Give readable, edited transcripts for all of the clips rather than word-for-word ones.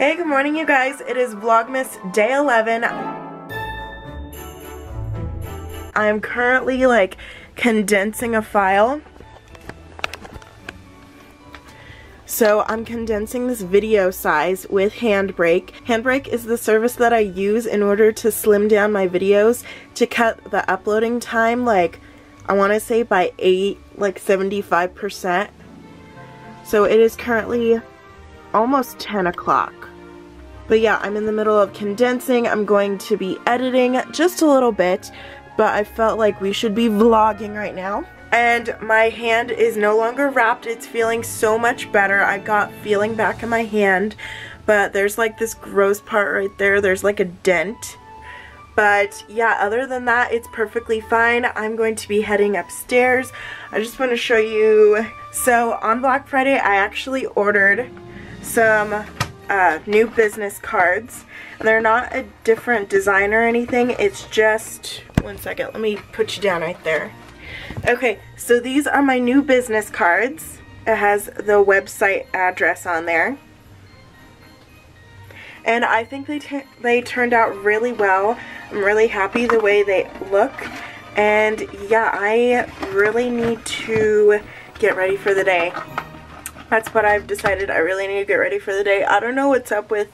Hey, good morning you guys. It is Vlogmas day 11. I'm currently like condensing a file. So I'm condensing this video size with Handbrake. Handbrake is the service that I use in order to slim down my videos to cut the uploading time, like I want to say by 75%. So it is currently almost 10 o'clock. But yeah, I'm in the middle of condensing. I'm going to be editing just a little bit, but I felt like we should be vlogging right now. And my hand is no longer wrapped. It's feeling so much better. I got feeling back in my hand, but there's like this gross part right there. There's like a dent. But yeah, other than that, it's perfectly fine. I'm going to be heading upstairs. I just want to show you. So on Black Friday, I actually ordered some new business cards. They're not a different design or anything. It's just, one second, let me put you down right there. Okay, so these are my new business cards. It has the website address on there. And I think they turned out really well. I'm really happy the way they look. And yeah, I really need to get ready for the day. That's what I've decided. I really need to get ready for the day. I don't know what's up with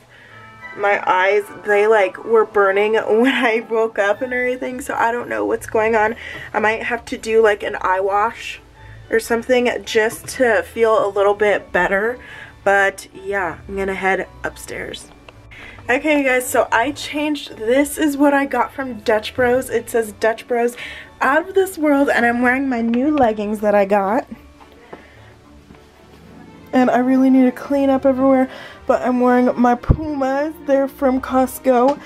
my eyes. They like were burning when I woke up and everything, so I don't know what's going on. I might have to do like an eye wash or something just to feel a little bit better. But yeah, I'm gonna head upstairs. Okay guys, so I changed. This is what I got from Dutch Bros. It says Dutch Bros out of this world, and I'm wearing my new leggings that I got. And I really need to clean up everywhere, but I'm wearing my Pumas. They're from Costco.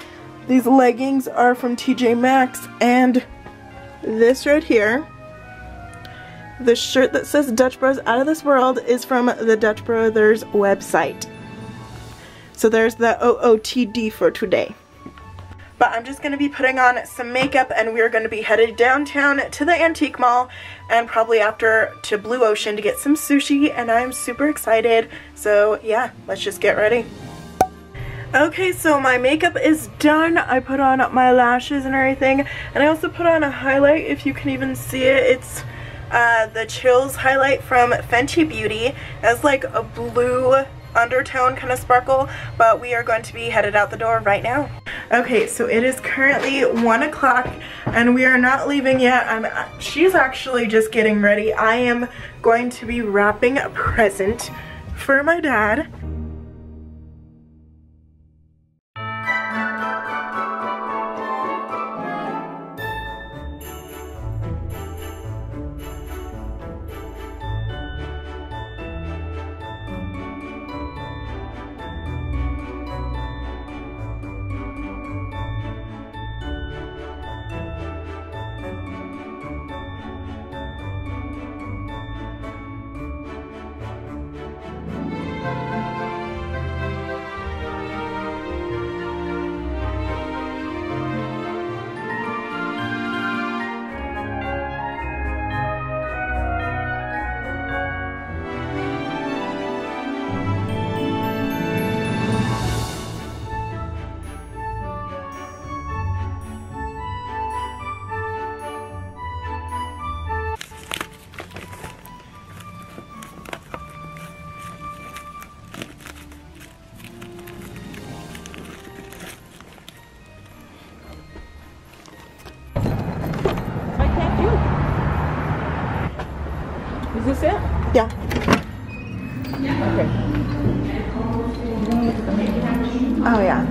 These leggings are from TJ Maxx, and this right here, the shirt that says Dutch Bros out of this world, is from the Dutch Brothers website. So there's the OOTD for today. But I'm just going to be putting on some makeup, and we're going to be headed downtown to the Antique Mall and probably after to Blue Ocean to get some sushi, and I'm super excited. So yeah, let's just get ready. Okay, so my makeup is done. I put on my lashes and everything, and I also put on a highlight, if you can even see it. It's the Chills highlight from Fenty Beauty. It has like a blue undertone kind of sparkle, but we are going to be headed out the door right now. Okay, so it is currently 1 o'clock and we are not leaving yet. She's actually just getting ready. I am going to be wrapping a present for my dad. Is this it? Yeah. Okay. Oh yeah.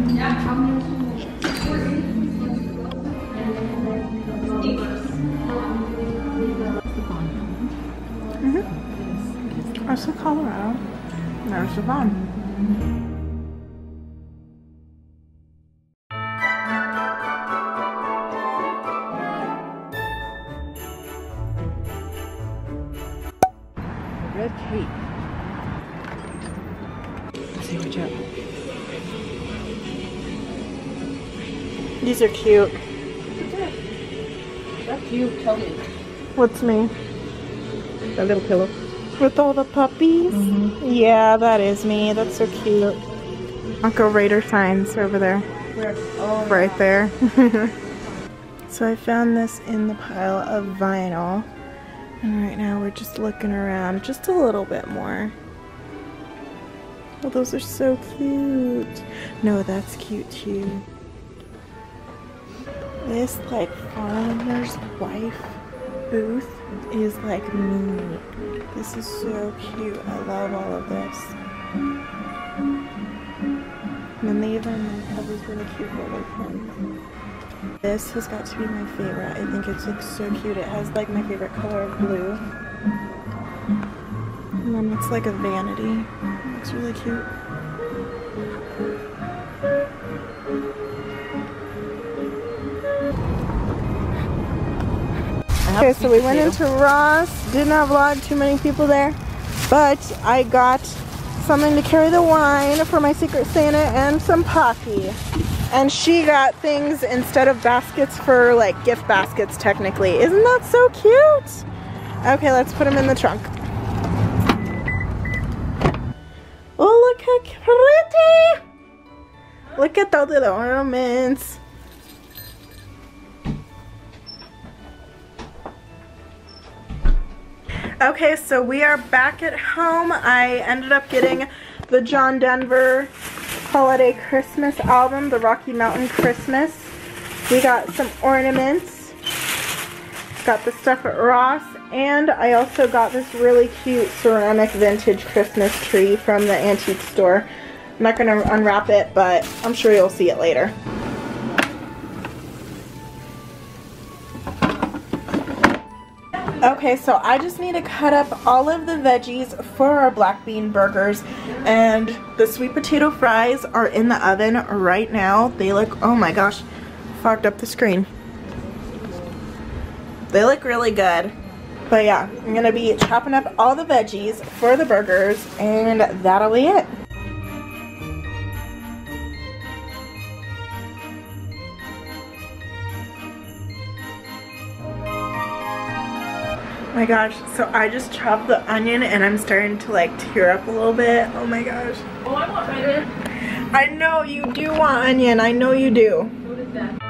There's the Colorado. There's the Vaughn. Red cake. Sandwich up. These are cute. That's you, tell me. What's me? That little pillow. With all the puppies? Mm-hmm. Yeah, that is me. That's so cute. Uncle Raider signs over there. Where? Oh, Right there. So I found this in the pile of vinyl. And right now we're just looking around just a little bit more. Oh, those are so cute. No, that's cute too. This like farmer's wife booth is like me. This is so cute. I love all of this. And then they even have these really cute little pins. This has got to be my favorite. I think it's like so cute. It has like my favorite color of blue. And then it's like a vanity. It's really cute. Okay, so we went into Ross. Did not vlog too many people there, but I got something to carry the wine for my Secret Santa and some Pocky. And she got things instead of baskets for like gift baskets technically. Isn't that so cute? Okay, let's put them in the trunk. Oh, look how pretty! Look at all the ornaments. Okay, so we are back at home. I ended up getting the John Denver Holiday Christmas album, the Rocky Mountain Christmas. We got some ornaments. Got the stuff at Ross, and I also got this really cute ceramic vintage Christmas tree from the antique store. I'm not going to unwrap it, but I'm sure you'll see it later. Okay, so I just need to cut up all of the veggies for our black bean burgers, and the sweet potato fries are in the oven right now. They look, oh my gosh, fogged up the screen. They look really good. But yeah, I'm gonna be chopping up all the veggies for the burgers, and that'll be it. Oh my gosh, so I just chopped the onion and I'm starting to like tear up a little bit. Oh my gosh. Oh, I want onion. I know you do want onion. I know you do. What is that?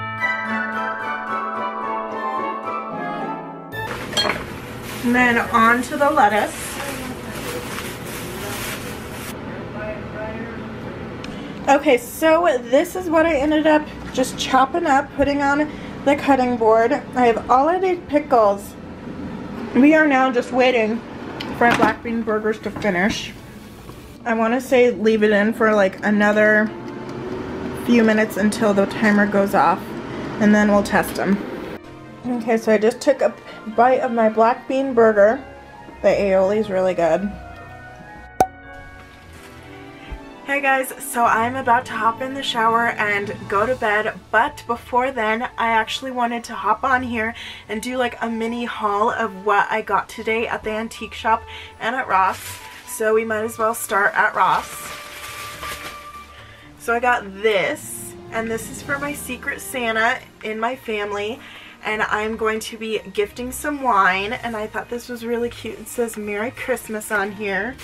And then on to the lettuce. Okay, so this is what I ended up just chopping up, putting on the cutting board. I have all of these pickles. We are now just waiting for our black bean burgers to finish. I want to say leave it in for like another few minutes until the timer goes off, and then we'll test them. Okay, so I just took a bite of my black bean burger. The aioli is really good. Hey guys, so I'm about to hop in the shower and go to bed, but before then I actually wanted to hop on here and do like a mini haul of what I got today at the antique shop and at Ross. So we might as well start at Ross. So I got this, and this is for my Secret Santa in my family, and I'm going to be gifting some wine, and I thought this was really cute. It says Merry Christmas on here.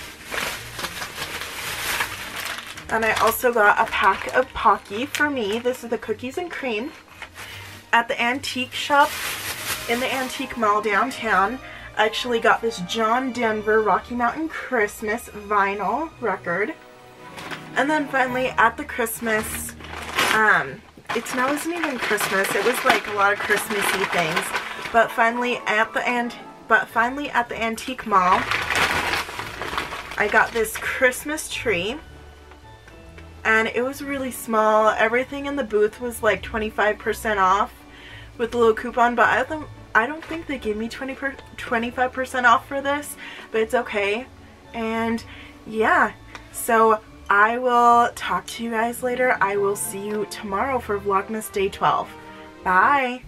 And I also got a pack of Pocky for me. This is the cookies and cream. At the antique shop in the antique mall downtown, I actually got this John Denver Rocky Mountain Christmas vinyl record. And then finally at the Christmas, it wasn't even Christmas, it was like a lot of Christmassy things. But finally at the antique mall, I got this Christmas tree. And it was really small. Everything in the booth was like 25% off with a little coupon, but I don't think they gave me 25% off for this, but it's okay. And yeah, so I will talk to you guys later. I will see you tomorrow for Vlogmas Day 12. Bye!